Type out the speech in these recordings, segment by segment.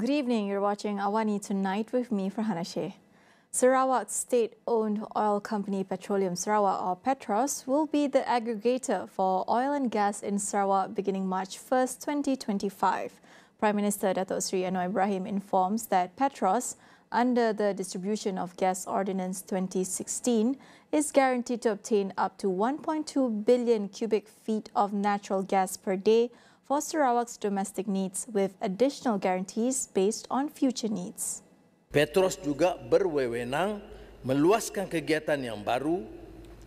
Good evening, you're watching AWANI Tonight with me, Farhana Sheikh. Sarawak's state-owned oil company Petroleum Sarawak, or Petros, will be the aggregator for oil and gas in Sarawak beginning March 1st, 2025. Prime Minister Datuk Seri Anwar Ibrahim informs that Petros, under the Distribution of Gas Ordinance 2016, is guaranteed to obtain up to 1.2 billion cubic feet of natural gas per day for Sarawak's domestic needs, with additional guarantees based on future needs. Petros juga berwenang meluaskan kegiatan yang baru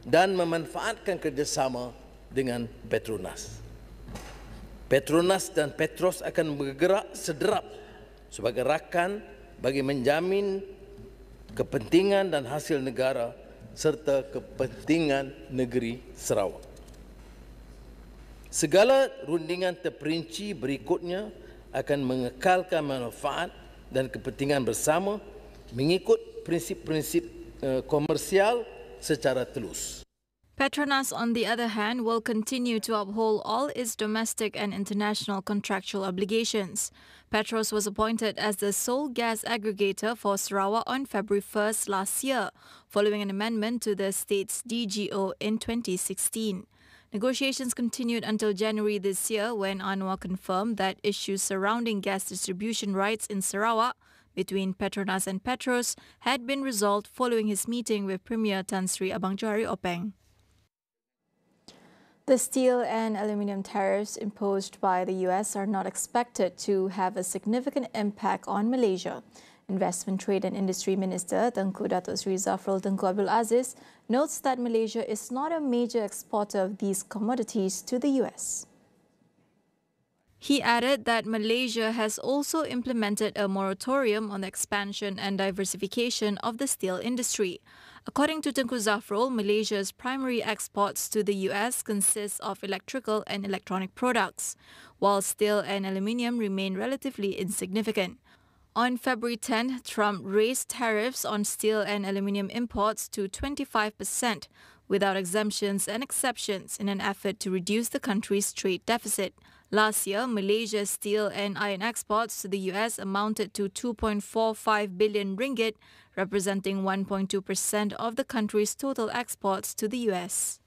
dan memanfaatkan kerjasama dengan Petronas. Petronas dan Petros akan bergerak sederap sebagai rakan bagi menjamin kepentingan dan hasil negara serta kepentingan negeri Sarawak. Segala rundingan terperinci berikutnya akan mengekalkan manfaat dan kepentingan bersama mengikut prinsip-prinsip komersial secara telus. Petronas, on the other hand, will continue to uphold all its domestic and international contractual obligations. Petros was appointed as the sole gas aggregator for Sarawak on February 1st last year, following an amendment to the state's DGO in 2016. Negotiations continued until January this year, when Anwar confirmed that issues surrounding gas distribution rights in Sarawak between Petronas and Petros had been resolved following his meeting with Premier Tan Sri Abang Johari Openg. The steel and aluminium tariffs imposed by the US are not expected to have a significant impact on Malaysia. Investment, Trade and Industry Minister Tengku Datuk Seri Zafrul Tengku Abdul Aziz notes that Malaysia is not a major exporter of these commodities to the US. He added that Malaysia has also implemented a moratorium on the expansion and diversification of the steel industry. According to Tengku Zafrul, Malaysia's primary exports to the US consist of electrical and electronic products, while steel and aluminium remain relatively insignificant. On February 10, Trump raised tariffs on steel and aluminium imports to 25% without exemptions and exceptions in an effort to reduce the country's trade deficit. Last year, Malaysia's steel and iron exports to the US amounted to 2.45 billion ringgit, representing 1.2% of the country's total exports to the US.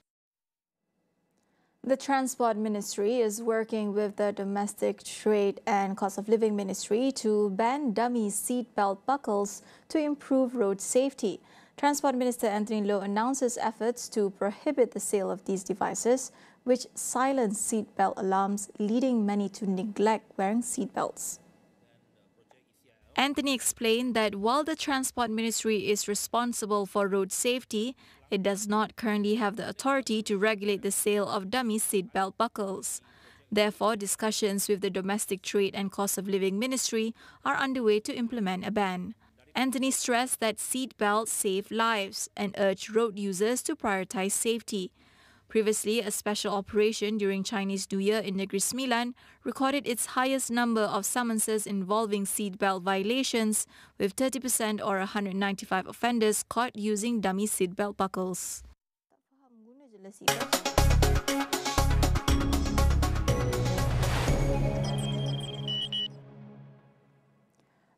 The Transport Ministry is working with the Domestic Trade and Cost of Living Ministry to ban dummy seat belt buckles to improve road safety. Transport Minister Anthony Loh announces efforts to prohibit the sale of these devices, which silence seat belt alarms, leading many to neglect wearing seat belts. Anthony explained that while the Transport Ministry is responsible for road safety, it does not currently have the authority to regulate the sale of dummy seatbelt buckles. Therefore, discussions with the Domestic Trade and Cost of Living Ministry are underway to implement a ban. Anthony stressed that seatbelts save lives and urged road users to prioritize safety. Previously, a special operation during Chinese New Year in Negeri Sembilan recorded its highest number of summonses involving seatbelt violations, with 30% or 195 offenders caught using dummy seatbelt buckles.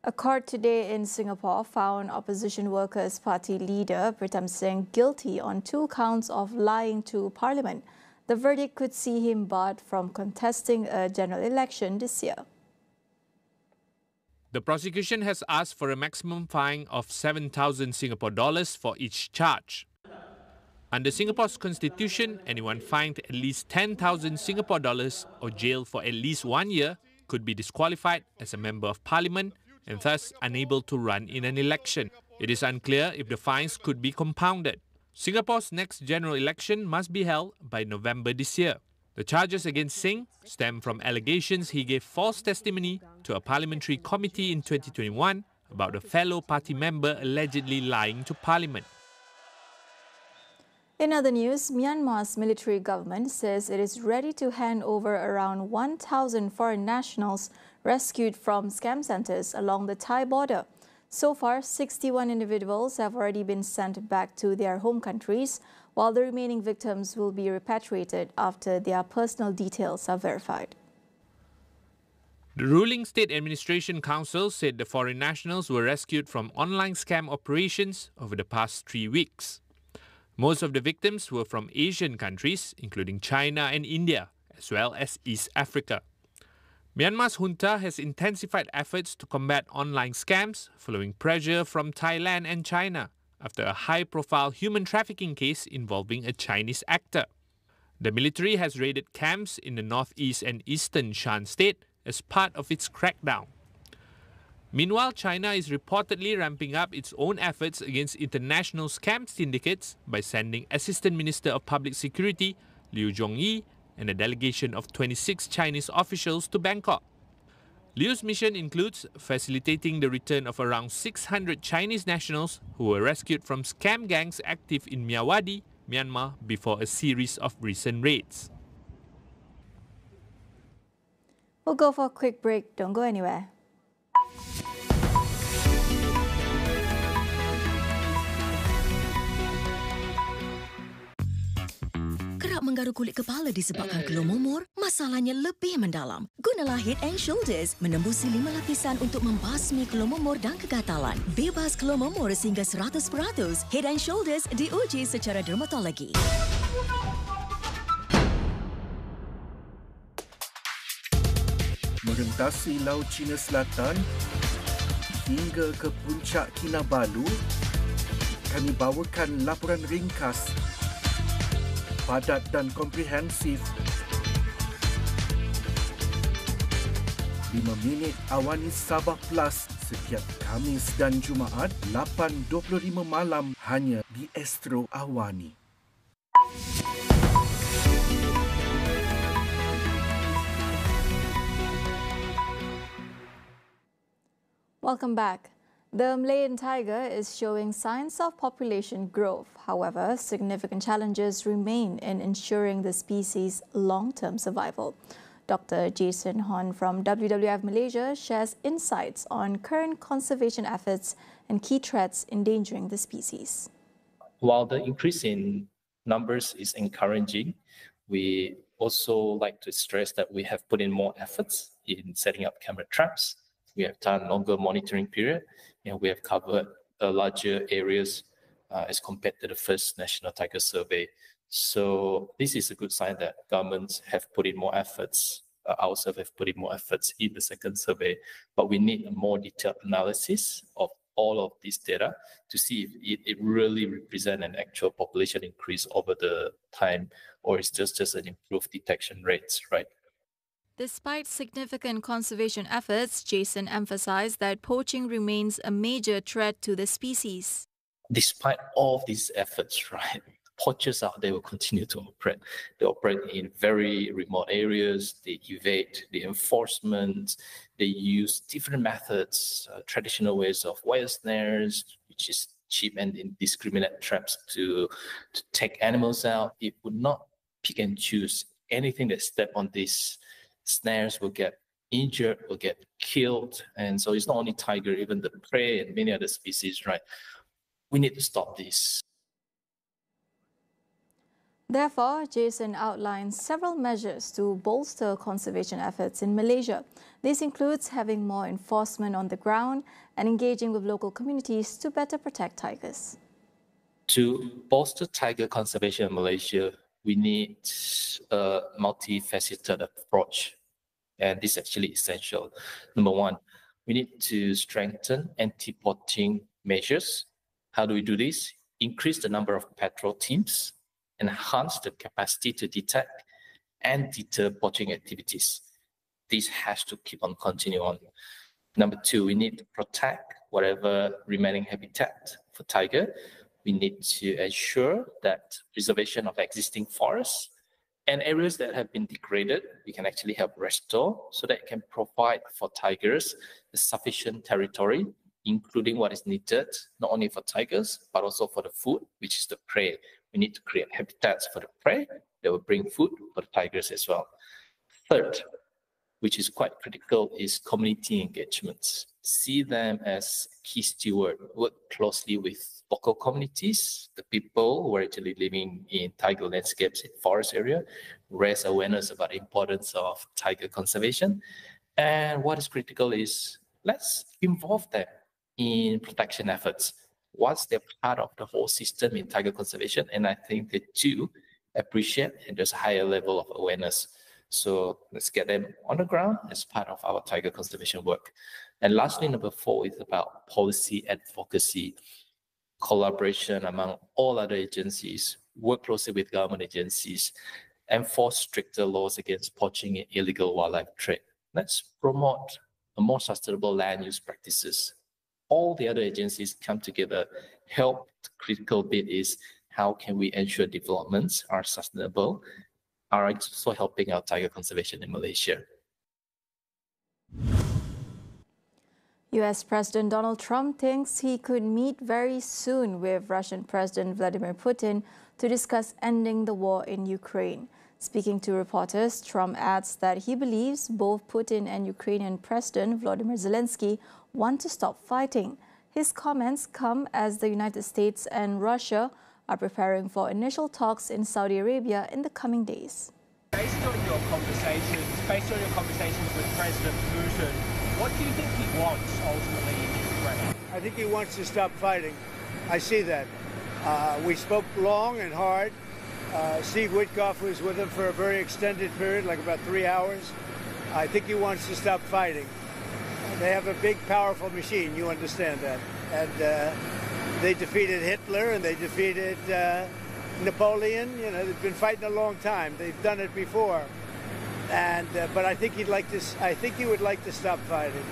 A court today in Singapore found Opposition Workers' Party leader Pritam Singh guilty on 2 counts of lying to Parliament. The verdict could see him barred from contesting a general election this year. The prosecution has asked for a maximum fine of 7,000 Singapore dollars for each charge. Under Singapore's constitution, anyone fined at least 10,000 Singapore dollars or jailed for at least 1 year could be disqualified as a member of Parliament and thus unable to run in an election. It is unclear if the fines could be compounded. Singapore's next general election must be held by November this year. The charges against Singh stem from allegations he gave false testimony to a parliamentary committee in 2021 about a fellow party member allegedly lying to Parliament. In other news, Myanmar's military government says it is ready to hand over around 1,000 foreign nationals rescued from scam centres along the Thai border. So far, 61 individuals have already been sent back to their home countries, while the remaining victims will be repatriated after their personal details are verified. The ruling State Administration Council said the foreign nationals were rescued from online scam operations over the past 3 weeks. Most of the victims were from Asian countries, including China and India, as well as East Africa. Myanmar's junta has intensified efforts to combat online scams following pressure from Thailand and China after a high-profile human trafficking case involving a Chinese actor. The military has raided camps in the northeast and eastern Shan state as part of its crackdown. Meanwhile, China is reportedly ramping up its own efforts against international scam syndicates by sending Assistant Minister of Public Security Liu Zhongyi and a delegation of 26 Chinese officials to Bangkok. Liu's mission includes facilitating the return of around 600 Chinese nationals who were rescued from scam gangs active in Myawaddy, Myanmar, before a series of recent raids. We'll go for a quick break. Don't go anywhere. Kerap menggaruk kulit kepala disebabkan kelomomor, masalahnya lebih mendalam. Gunalah Head and Shoulders menembusi 5 lapisan untuk membasmi kelomomor dan kegatalan. Bebas kelomomor sehingga 100%. Head and Shoulders diuji secara dermatologi. Merentasi Laut Cina Selatan hingga ke puncak Kinabalu, kami bawakan laporan ringkas, padat dan komprehensif. 5 minit AWANI Sabah Plus setiap Khamis dan Jumaat 8.25 malam hanya di Astro AWANI. Welcome back. The Malayan tiger is showing signs of population growth. However, significant challenges remain in ensuring the species' long-term survival. Dr. Jason Hon from WWF Malaysia shares insights on current conservation efforts and key threats endangering the species. While the increase in numbers is encouraging, we also like to stress that we have put in more efforts in setting up camera traps. We have done longer monitoring period, and we have covered larger areas as compared to the first National Tiger Survey. So this is a good sign that governments have put in more efforts. Ourselves have put in more efforts in the second survey, but we need a more detailed analysis of all of this data to see if it really represents an actual population increase over the time, or it's just an improved detection rates, right? Despite significant conservation efforts, Jason emphasized that poaching remains a major threat to the species. Despite all these efforts, right, poachers out there will continue to operate. They operate in very remote areas, they evade the enforcement, they use different methods, traditional ways of wire snares, which is cheap and indiscriminate traps to take animals out. It would not pick and choose. Anything that step on these snares will get injured, will get killed. And so it's not only tiger, even the prey and many other species, right? We need to stop this. Therefore, Jason outlines several measures to bolster conservation efforts in Malaysia. This includes having more enforcement on the ground and engaging with local communities to better protect tigers. To bolster tiger conservation in Malaysia, we need a multifaceted approach, and this is actually essential. Number one, we need to strengthen anti-poaching measures. How do we do this? Increase the number of patrol teams, enhance the capacity to detect and deter poaching activities. This has to keep on continuing on. Number two, we need to protect whatever remaining habitat for tiger. We need to ensure that preservation of existing forests and areas that have been degraded, we can actually help restore so that it can provide for tigers the sufficient territory, including what is needed, not only for tigers, but also for the food, which is the prey. We need to create habitats for the prey that will bring food for the tigers as well. Third, which is quite critical, is community engagements. See them as key steward, work closely with local communities, the people who are actually living in tiger landscapes in forest area, raise awareness about the importance of tiger conservation, And what is critical is let's involve them in protection efforts once they're part of the whole system in tiger conservation. And I think they do appreciate and there's a higher level of awareness. So let's get them on the ground as part of our tiger conservation work. And lastly, number 4 is about policy advocacy, collaboration among all other agencies, work closely with government agencies, enforce stricter laws against poaching and illegal wildlife trade. Let's promote a more sustainable land use practices. All the other agencies come together, help. The critical bit is how can we ensure developments are sustainable, are also helping our tiger conservation in Malaysia. US President Donald Trump thinks he could meet very soon with Russian President Vladimir Putin to discuss ending the war in Ukraine. Speaking to reporters, Trump adds that he believes both Putin and Ukrainian President Volodymyr Zelensky want to stop fighting. His comments come as the United States and Russia are preparing for initial talks in Saudi Arabia in the coming days. Based on your conversations with President Putin, what do you think he wants ultimately in Ukraine? I think he wants to stop fighting. I see that. We spoke long and hard. Steve Witkoff was with him for a very extended period, like about 3 hours. I think he wants to stop fighting. They have a big, powerful machine, you understand that. And they defeated Hitler and they defeated Napoleon. You know, they've been fighting a long time. They've done it before. And but I think he would like to stop fighting.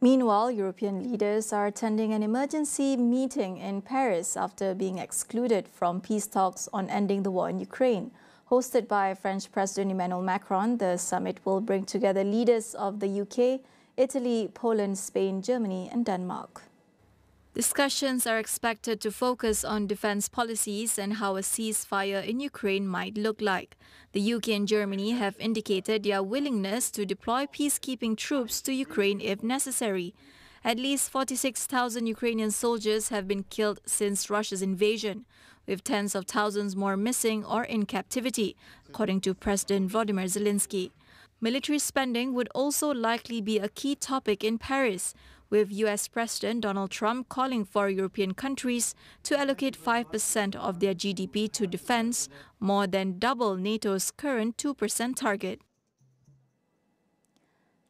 Meanwhile, European leaders are attending an emergency meeting in Paris after being excluded from peace talks on ending the war in Ukraine. Hosted by French President Emmanuel Macron, the summit will bring together leaders of the UK, Italy, Poland, Spain, Germany and Denmark. Discussions are expected to focus on defense policies and how a ceasefire in Ukraine might look like. The UK and Germany have indicated their willingness to deploy peacekeeping troops to Ukraine if necessary. At least 46,000 Ukrainian soldiers have been killed since Russia's invasion, with tens of thousands more missing or in captivity, according to President Volodymyr Zelensky. Military spending would also likely be a key topic in Paris, with US President Donald Trump calling for European countries to allocate 5% of their GDP to defense, more than double NATO's current 2% target.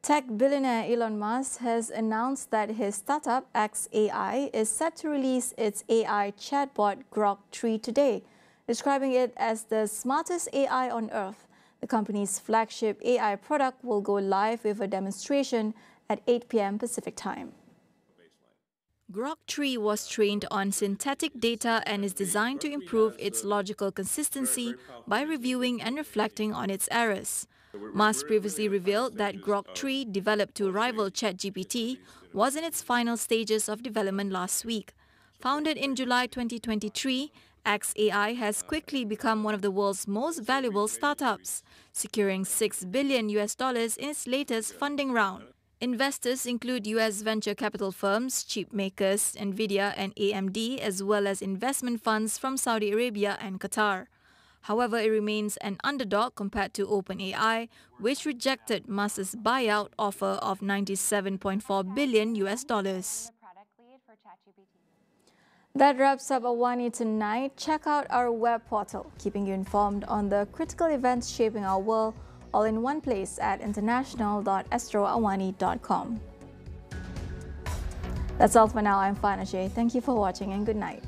Tech billionaire Elon Musk has announced that his startup xAI is set to release its AI chatbot Grok 3 today, describing it as the smartest AI on Earth. The company's flagship AI product will go live with a demonstration at 8 p.m. Pacific time. Grok 3 was trained on synthetic data and is designed to improve its logical consistency by reviewing and reflecting on its errors. Musk previously revealed that Grok 3, developed to rival ChatGPT, was in its final stages of development last week. Founded in July 2023, xAI has quickly become one of the world's most valuable startups, securing $6 billion in its latest funding round. Investors include US venture capital firms, chip makers, NVIDIA and AMD, as well as investment funds from Saudi Arabia and Qatar. However, it remains an underdog compared to OpenAI, which rejected Musk's buyout offer of $97.4 billion. That wraps up AWANI tonight. Check out our web portal, keeping you informed on the critical events shaping our world, all in one place at international.astroawani.com. That's all for now. I'm Farhana Sheikh. Thank you for watching and good night.